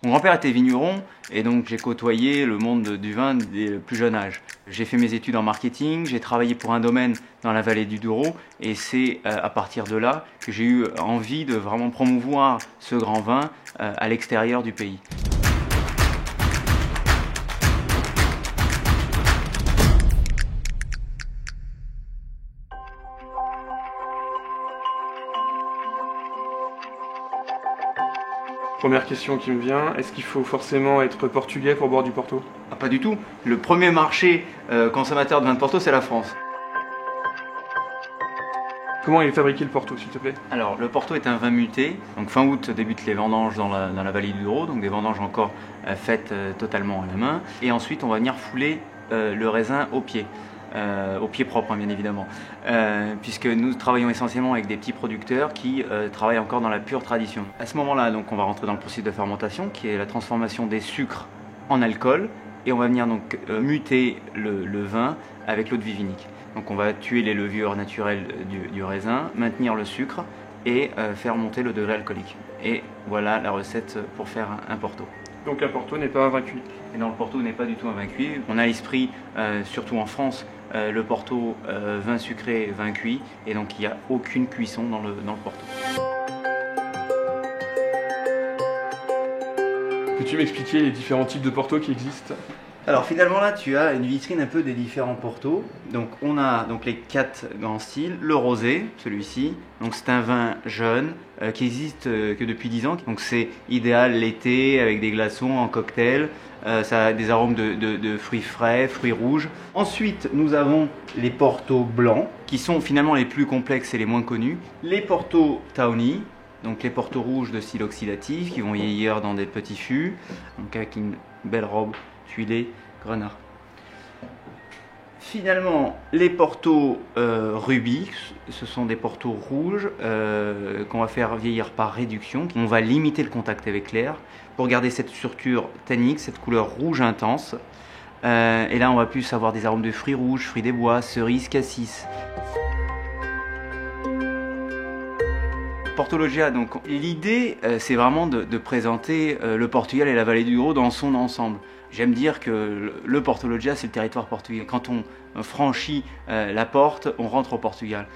Mon grand-père était vigneron et donc j'ai côtoyé le monde du vin dès le plus jeune âge. J'ai fait mes études en marketing, j'ai travaillé pour un domaine dans la vallée du Douro et c'est à partir de là que j'ai eu envie de vraiment promouvoir ce grand vin à l'extérieur du pays. Première question qui me vient, est-ce qu'il faut forcément être portugais pour boire du Porto? Ah, pas du tout. Le premier marché consommateur de vin de Porto, c'est la France. Comment est fabriqué le Porto, s'il te plaît? Alors, le Porto est un vin muté. Donc, fin août débutent les vendanges dans la vallée du Douro, donc des vendanges encore faites totalement à la main. Et ensuite, on va venir fouler le raisin au pied propre, hein, bien évidemment, puisque nous travaillons essentiellement avec des petits producteurs qui travaillent encore dans la pure tradition. À ce moment-là, donc, on va rentrer dans le processus de fermentation, qui est la transformation des sucres en alcool, et on va venir donc muter le vin avec l'eau de vie vinique. Donc on va tuer les levures naturelles du raisin, maintenir le sucre et faire monter le degré alcoolique. Et voilà la recette pour faire un Porto. Donc un Porto n'est pas un vin cuit. Et non, le Porto n'est pas du tout un vin cuit. On a à l'esprit, surtout en France, le Porto vin sucré, vin cuit, et donc il n'y a aucune cuisson dans le Porto. Peux-tu m'expliquer les différents types de Porto qui existent? Alors finalement là tu as une vitrine un peu des différents Portos. Donc on a donc les 4 grands styles. Le rosé, celui-ci. Donc c'est un vin jeune qui existe que depuis 10 ans. Donc c'est idéal l'été avec des glaçons en cocktail. Ça a des arômes de fruits frais, fruits rouges. Ensuite nous avons les Portos blancs qui sont finalement les plus complexes et les moins connus. Les Portos Tawny. Donc les Portos rouges de style oxydatif qui vont vieillir dans des petits fûts. Donc avec une belle robe tuilé, grenat. Finalement, les Portos rubis, ce sont des Portos rouges qu'on va faire vieillir par réduction. On va limiter le contact avec l'air pour garder cette structure tannique, cette couleur rouge intense. Et là, on va plus avoir des arômes de fruits rouges, fruits des bois, cerises, cassis. Portologia, donc l'idée c'est vraiment de présenter le Portugal et la vallée du Douro dans son ensemble. J'aime dire que le Portologia c'est le territoire portugais. Quand on franchit la porte, on rentre au Portugal.